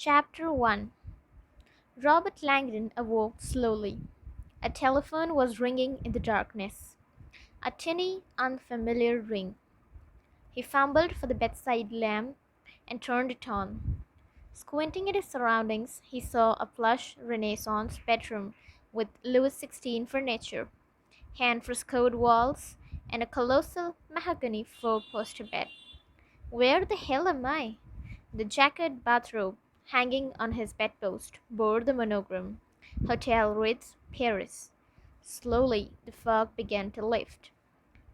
Chapter 1. Robert Langdon awoke slowly. A telephone was ringing in the darkness. A tinny, unfamiliar ring. He fumbled for the bedside lamp and turned it on. Squinting at his surroundings, he saw a plush Renaissance bedroom with Louis XVI furniture, hand-frescoed walls, and a colossal mahogany four-poster bed. Where the hell am I? The jacquard bathrobe hanging on his bedpost bore the monogram Hotel Ritz, Paris. Slowly, the fog began to lift.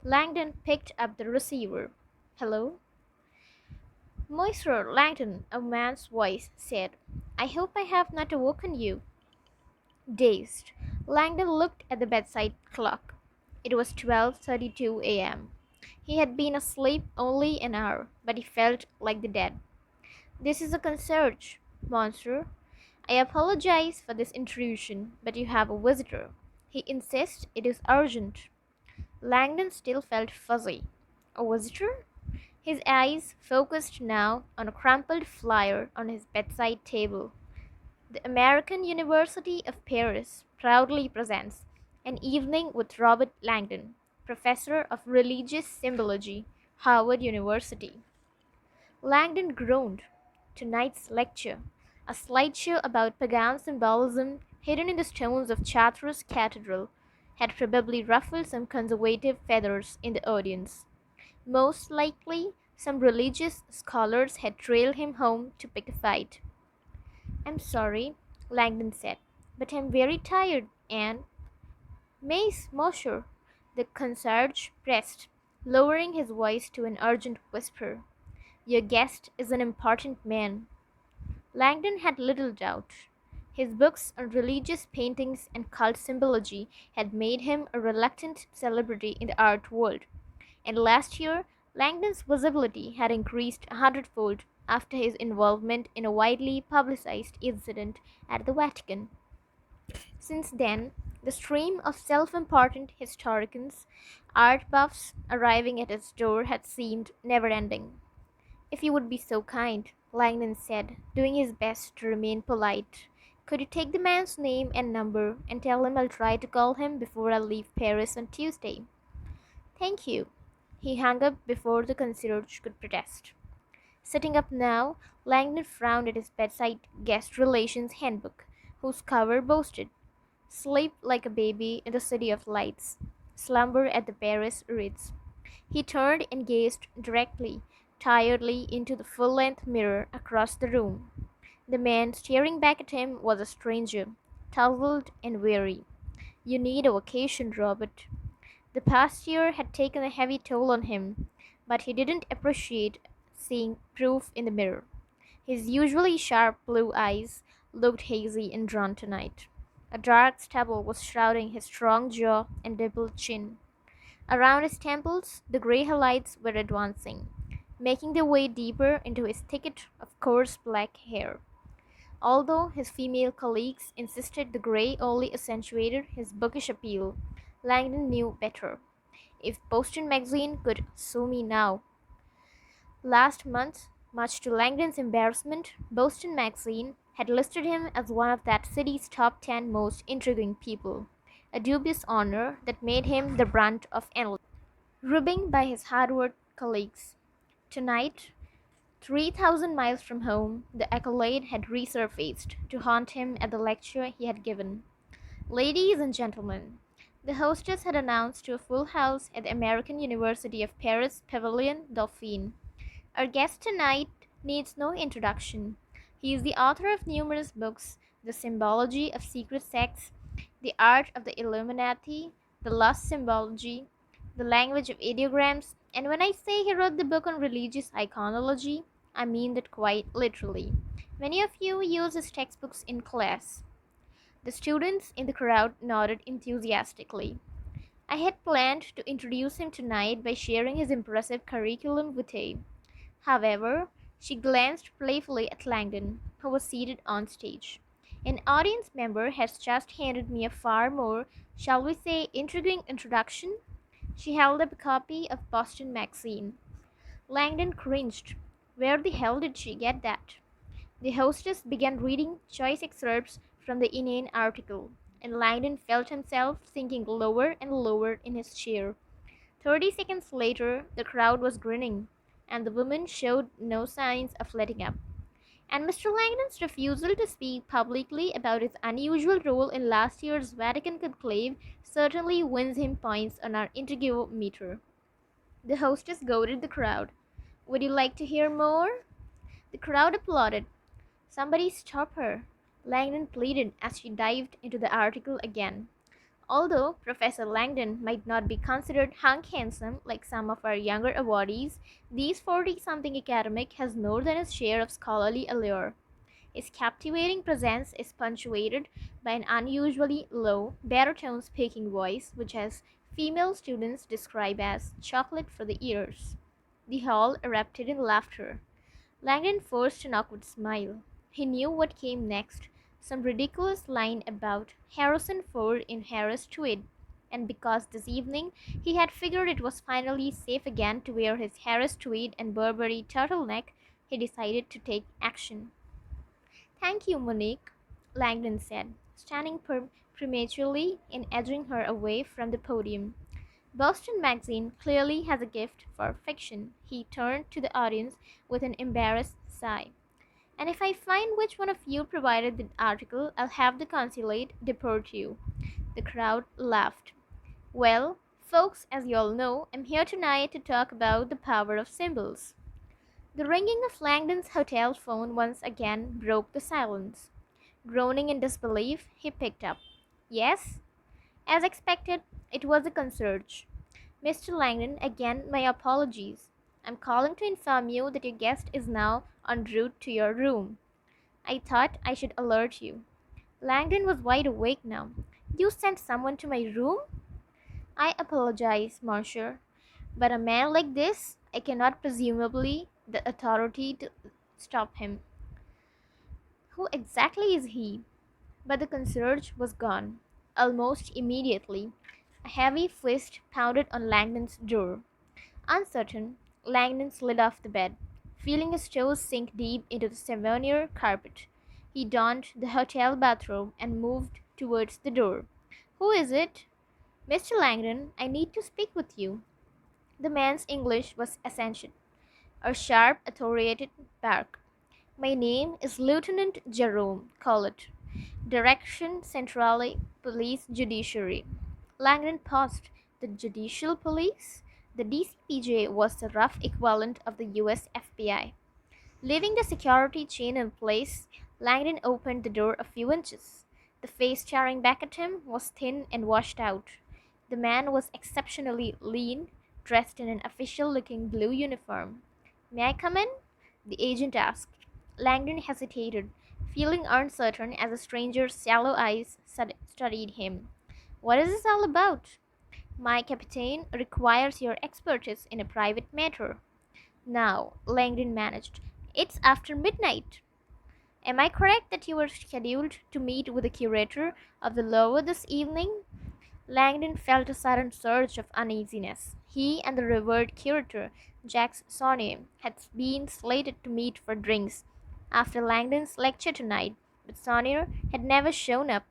Langdon picked up the receiver. Hello? Monsieur Langdon, a man's voice said. I hope I have not awoken you. Dazed, Langdon looked at the bedside clock. It was 12:32 a.m. He had been asleep only an hour, but he felt like the dead. This is a concierge, monsieur. I apologize for this intrusion, but you have a visitor. He insists it is urgent. Langdon still felt fuzzy. A visitor? His eyes focused now on a crumpled flyer on his bedside table. The American University of Paris proudly presents an evening with Robert Langdon, professor of religious symbology, Harvard University. Langdon groaned. Tonight's lecture, a slideshow about pagan symbolism hidden in the stones of Chartres Cathedral, had probably ruffled some conservative feathers in the audience. Most likely, some religious scholars had trailed him home to pick a fight. I'm sorry, Langdon said, but I'm very tired and. Mais, monsieur, the concierge pressed, lowering his voice to an urgent whisper. Your guest is an important man. Langdon had little doubt. His books on religious paintings and cult symbology had made him a reluctant celebrity in the art world, and last year Langdon's visibility had increased a hundredfold after his involvement in a widely publicized incident at the Vatican. Since then, the stream of self-important historians, art buffs arriving at his door had seemed never-ending. If you would be so kind, Langdon said, doing his best to remain polite. Could you take the man's name and number and tell him I'll try to call him before I leave Paris on Tuesday? Thank you. He hung up before the concierge could protest. Sitting up now, Langdon frowned at his bedside guest relations handbook, whose cover boasted Sleep like a baby in the city of lights. Slumber at the Paris Ritz. He turned and gazed directly, tiredly into the full-length mirror across the room. The man staring back at him was a stranger, tousled and weary. You need a vacation, Robert. The past year had taken a heavy toll on him, but he didn't appreciate seeing proof in the mirror. His usually sharp blue eyes looked hazy and drawn tonight. A dark stubble was shrouding his strong jaw and dimpled chin. Around his temples, the gray highlights were advancing, making their way deeper into his thicket of coarse black hair. Although his female colleagues insisted the gray only accentuated his bookish appeal, Langdon knew better. If Boston Magazine could sue me now. Last month, much to Langdon's embarrassment, Boston Magazine had listed him as one of that city's top 10 most intriguing people, a dubious honor that made him the brunt of analysis, ribbing by his Harvard colleagues. Tonight, 3,000 miles from home, the accolade had resurfaced to haunt him at the lecture he had given. Ladies and gentlemen, the hostess had announced to a full house at the American University of Paris Pavilion Dauphine. Our guest tonight needs no introduction. He is the author of numerous books: The Symbology of Secret Sects, The Art of the Illuminati, The Lost Symbology, The Language of Ideograms, and when I say he wrote the book on religious iconology, I mean that quite literally. Many of you use his textbooks in class. The students in the crowd nodded enthusiastically. I had planned to introduce him tonight by sharing his impressive curriculum vitae. However, she glanced playfully at Langdon, who was seated on stage. An audience member has just handed me a far more, shall we say, intriguing introduction. She held up a copy of Boston Magazine. Langdon cringed. Where the hell did she get that? The hostess began reading choice excerpts from the inane article, and Langdon felt himself sinking lower and lower in his chair. 30 seconds later, the crowd was grinning, and the woman showed no signs of letting up. And Mr. Langdon's refusal to speak publicly about his unusual role in last year's Vatican conclave certainly wins him points on our interview meter. The hostess goaded the crowd. Would you like to hear more? The crowd applauded. Somebody stop her, Langdon pleaded as she dived into the article again. Although Professor Langdon might not be considered hunk handsome like some of our younger awardees, these 40-something academic has more than his share of scholarly allure. His captivating presence is punctuated by an unusually low, baritone speaking voice which has female students describe as chocolate for the ears. The hall erupted in laughter. Langdon forced an awkward smile. He knew what came next, some ridiculous line about Harrison Ford in Harris tweed, and because this evening he had figured it was finally safe again to wear his Harris tweed and Burberry turtleneck, he decided to take action. Thank you, Monique, Langdon said, standing prematurely and edging her away from the podium. Boston Magazine clearly has a gift for fiction. He turned to the audience with an embarrassed sigh. And if I find which one of you provided the article, I'll have the consulate deport you. The crowd laughed. Well, folks, as you all know, I'm here tonight to talk about the power of symbols. The ringing of Langdon's hotel phone once again broke the silence. Groaning in disbelief, he picked up. Yes? As expected, it was the concierge. Mr. Langdon, again my apologies. I'm calling to inform you that your guest is now en route to your room. I thought I should alert you. Langdon was wide awake now. You sent someone to my room? I apologize, monsieur, but a man like this, I cannot presumably the authority to stop him. Who exactly is he? But the concierge was gone. Almost immediately, a heavy fist pounded on Langdon's door. Uncertain, Langdon slid off the bed, feeling his toes sink deep into the savonier carpet. He donned the hotel bathrobe and moved towards the door. Who is it? Mr. Langdon, I need to speak with you. The man's English was essential, a sharp, authoritative bark. My name is Lieutenant Jerome Collett, Direction Centrale Police Judiciary. Langdon paused. The Judicial Police? The DCPJ was the rough equivalent of the US FBI. Leaving the security chain in place, Langdon opened the door a few inches. The face staring back at him was thin and washed out. The man was exceptionally lean, dressed in an official-looking blue uniform. May I come in? The agent asked. Langdon hesitated, feeling uncertain as the stranger's shallow eyes studied him. What is this all about? My captain requires your expertise in a private matter. Now, Langdon managed. It's after midnight. Am I correct that you were scheduled to meet with the curator of the Louvre this evening? Langdon felt a sudden surge of uneasiness. He and the revered curator, Jacques Sonnier, had been slated to meet for drinks after Langdon's lecture tonight, but Sonnier had never shown up.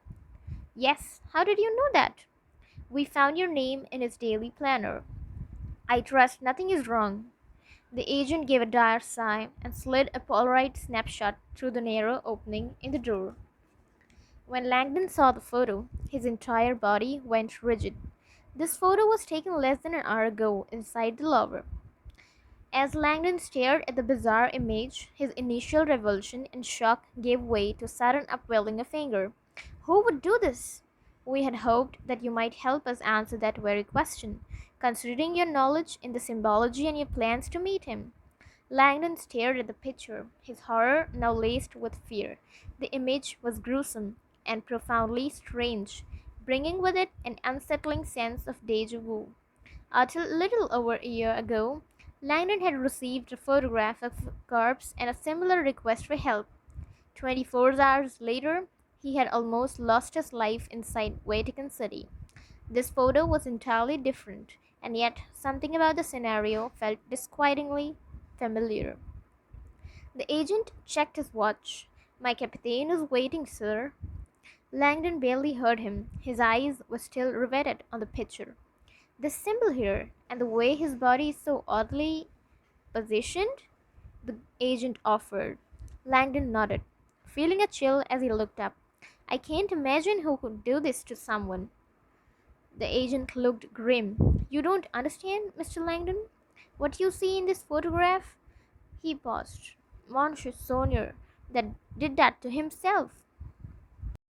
Yes, how did you know that? We found your name in his daily planner. I trust nothing is wrong. The agent gave a dire sigh and slid a Polaroid snapshot through the narrow opening in the door. When Langdon saw the photo, his entire body went rigid. This photo was taken less than an hour ago inside the Louvre. As Langdon stared at the bizarre image, his initial revulsion and shock gave way to sudden upwelling of anger. Who would do this? We had hoped that you might help us answer that very question, considering your knowledge in the symbology and your plans to meet him. Langdon stared at the picture, his horror now laced with fear. The image was gruesome and profoundly strange, bringing with it an unsettling sense of deja vu. A little over a year ago, Langdon had received a photograph of a corpse and a similar request for help. 24 hours later, he had almost lost his life inside Vatican City. This photo was entirely different, and yet something about the scenario felt disquietingly familiar. The agent checked his watch. My captain is waiting, sir. Langdon barely heard him. His eyes were still riveted on the picture. The symbol here, and the way his body is so oddly positioned, the agent offered. Langdon nodded, feeling a chill as he looked up. I can't imagine who could do this to someone. The agent looked grim. You don't understand, Mr. Langdon? What you see in this photograph? He paused. Monsieur Sonier that did that to himself.